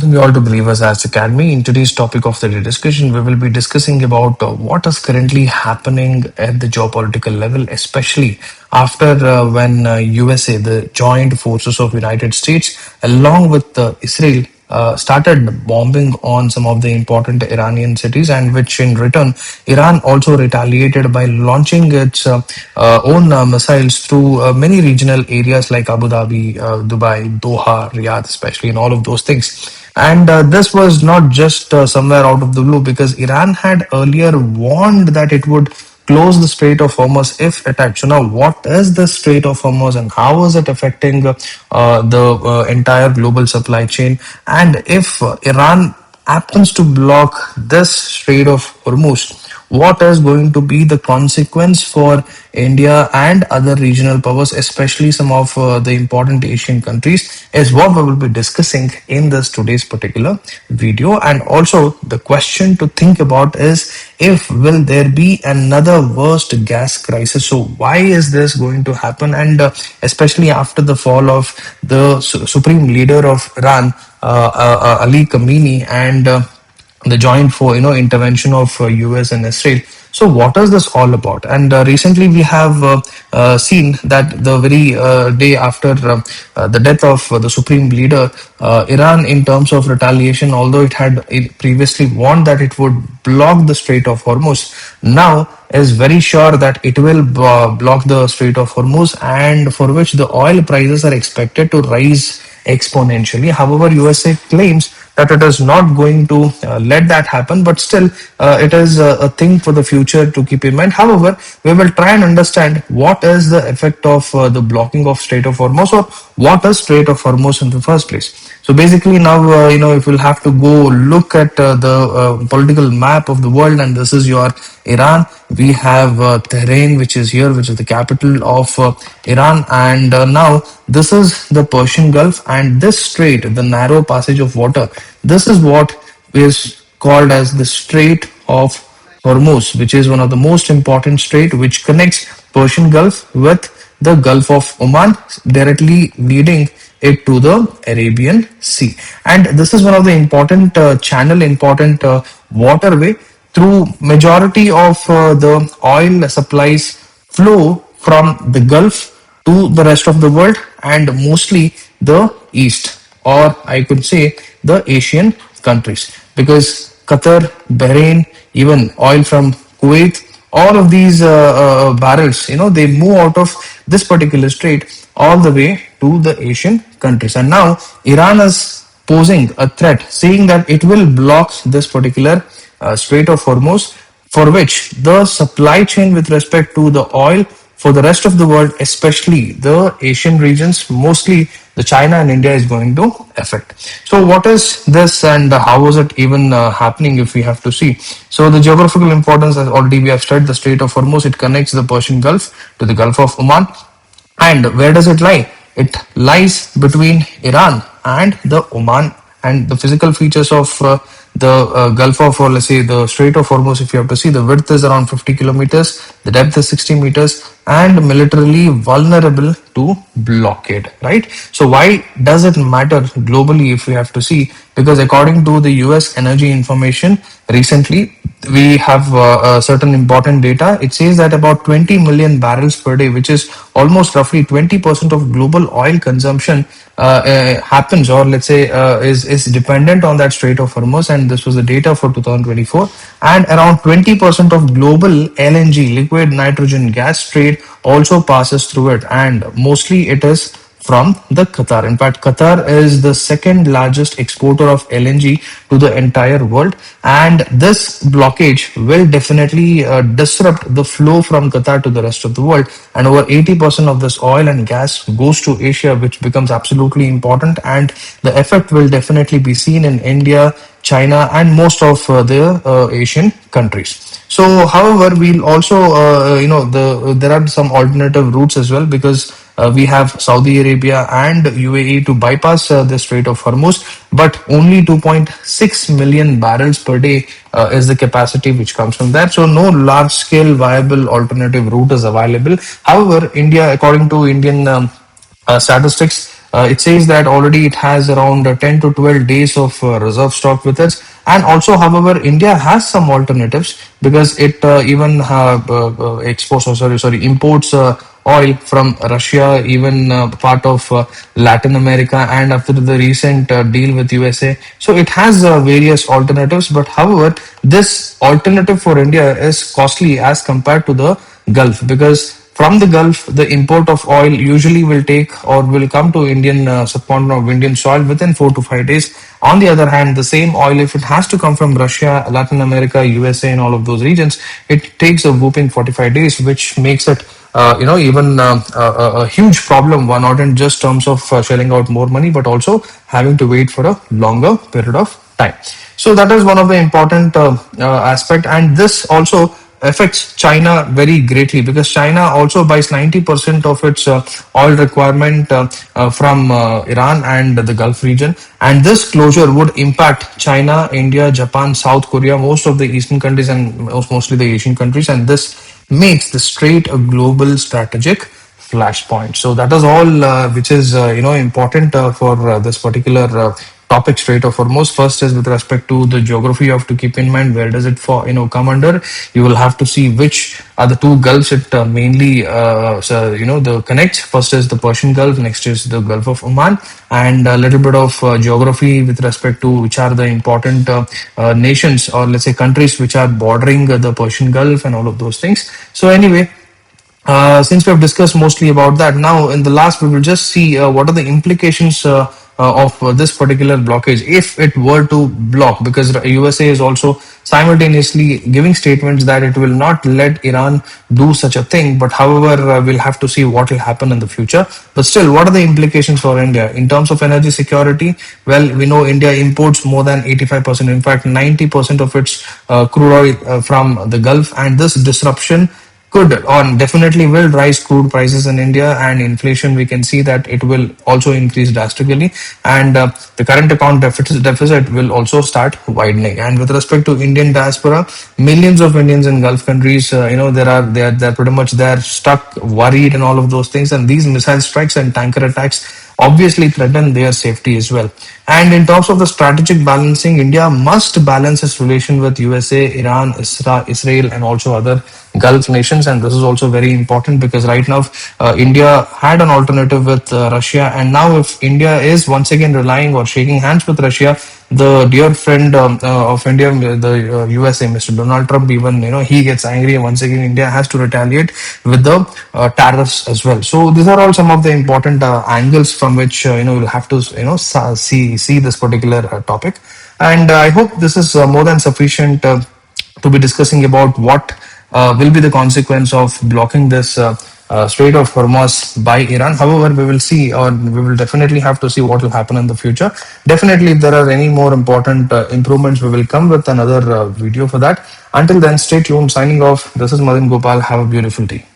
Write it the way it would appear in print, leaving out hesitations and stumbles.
welcome you all to Believers Arts Academy. In today's topic of the day discussion, we will be discussing about what is currently happening at the geopolitical level, especially after when USA, the joint forces of United States, along with Israel, started bombing on some of the important Iranian cities, and which in return, Iran also retaliated by launching its own missiles through many regional areas like Abu Dhabi, Dubai, Doha, Riyadh, especially, and all of those things. And this was not just somewhere out of the blue, because Iran had earlier warned that it would close the Strait of Hormuz if attacked. So now, what is the Strait of Hormuz and how is it affecting the entire global supply chain? And if Iran happens to block this Strait of Hormuz, what is going to be the consequence for India and other regional powers, especially some of the important Asian countries, is what we will be discussing in this today's particular video. And also the question to think about is, if will there be another worst gas crisis? So why is this going to happen? And especially after the fall of the supreme leader of Iran, Ali Khamenei, and the joint for intervention of US and Israel. So what is this all about? And recently we have seen that the very day after the death of the supreme leader, Iran, in terms of retaliation, although it previously warned that it would block the Strait of Hormuz, now is very sure that it will block the Strait of Hormuz, and for which the oil prices are expected to rise exponentially. However, USA claims that it is not going to let that happen, but still it is a thing for the future to keep in mind. However, we will try and understand what is the effect of the blocking of Strait of Hormuz, or what is Strait of Hormuz in the first place. So basically now, if we'll have to go look at the political map of the world, and this is your Iran. We have Tehran, which is here, which is the capital of Iran. And now this is the Persian Gulf, and this strait, the narrow passage of water, this is what is called as the Strait of Hormuz, which is one of the most important strait which connects Persian Gulf with the Gulf of Oman, directly leading it to the Arabian Sea. And this is one of the important important waterway through majority of the oil supplies flow from the Gulf to the rest of the world, and mostly the East, or I could say the Asian countries, because Qatar, Bahrain, even oil from Kuwait, all of these barrels, they move out of this particular strait all the way to the Asian countries. And now Iran is posing a threat, saying that it will block this particular Strait of Hormuz, for which the supply chain with respect to the oil for the rest of the world, especially the Asian regions, mostly the China and India, is going to affect. So what is this, and how is it even happening, if we have to see? So the geographical importance, as already we have studied, the Strait of Hormuz, it connects the Persian Gulf to the Gulf of Oman. And where does it lie? It lies between Iran and the Oman. And the physical features of the Gulf of, or let's say the Strait of Hormuz, if you have to see, the width is around 50 kilometers, the depth is 60 meters, and militarily vulnerable to blockade, right? So why does it matter globally, if we have to see? Because according to the US Energy Information, recently we have certain important data. It says that about 20 million barrels per day, which is almost roughly 20% of global oil consumption, happens, or let's say is dependent on that Strait of Hormuz. And this was the data for 2024. And around 20% of global LNG, liquid nitrogen gas, trade also passes through it, and mostly it is from the Qatar. In fact, Qatar is the second largest exporter of LNG to the entire world, and this blockage will definitely disrupt the flow from Qatar to the rest of the world. And over 80% of this oil and gas goes to Asia, which becomes absolutely important, and the effect will definitely be seen in India, China, and most of the Asian countries. So, however, we'll also, there are some alternative routes as well, because we have Saudi Arabia and UAE to bypass the Strait of Hormuz, but only 2.6 million barrels per day is the capacity which comes from that. So no large scale viable alternative route is available. However, India, according to Indian statistics, It says that already it has around 10 to 12 days of reserve stock with it. And also, however, India has some alternatives because it even exports, or sorry, imports oil from Russia, even part of Latin America, and after the recent deal with USA. So it has various alternatives, but however, this alternative for India is costly as compared to the Gulf, because from the Gulf, the import of oil usually will take or will come to Indian subcontinent of Indian soil within 4 to 5 days. On the other hand, the same oil, if it has to come from Russia, Latin America, USA, and all of those regions, it takes a whooping 45 days, which makes it even a huge problem. One, not in just terms of shelling out more money, but also having to wait for a longer period of time. So that is one of the important aspect, and this also affects China very greatly, because China also buys 90% of its oil requirement from Iran and the Gulf region. And this closure would impact China, India, Japan, South Korea, most of the Eastern countries, and mostly the Asian countries. And this makes the Strait a global strategic flashpoint. So that is all which is important for this particular topic, Strait of Hormuz. First is with respect to the geography. You have to keep in mind where does it for come under. You will have to see which are the two gulfs it mainly the connects. First is the Persian Gulf, next is the Gulf of Oman, and a little bit of geography with respect to which are the important nations, or let's say countries, which are bordering the Persian Gulf and all of those things. So anyway, since we have discussed mostly about that, now in the last we will just see what are the implications of this particular blockage if it were to block, because the USA is also simultaneously giving statements that it will not let Iran do such a thing. But however, we'll have to see what will happen in the future. But still, what are the implications for India in terms of energy security? Well, we know India imports more than 85%, in fact 90% of its crude oil from the Gulf, and this disruption could or definitely will rise crude prices in India, and inflation, we can see that it will also increase drastically, and the current account deficit will also start widening. And with respect to Indian diaspora, millions of Indians in Gulf countries, they're pretty much they're stuck, worried, and all of those things. And these missile strikes and tanker attacks obviously threaten their safety as well. And in terms of the strategic balancing, India must balance its relation with USA, Iran, Israel, and also other Gulf nations. And this is also very important because right now, India had an alternative with Russia. And now, if India is once again relying or shaking hands with Russia, the dear friend of India, the USA, Mr. Donald Trump, even he gets angry, and once again India has to retaliate with the tariffs as well. So these are all some of the important angles from which we'll have to see this particular topic. And I hope this is more than sufficient to be discussing about what will be the consequence of blocking this Strait of Hormuz by Iran. However, we will see, or we will definitely have to see what will happen in the future. Definitely, if there are any more important improvements, we will come with another video for that. Until then, stay tuned. Signing off. This is Madan Gopal. Have a beautiful day.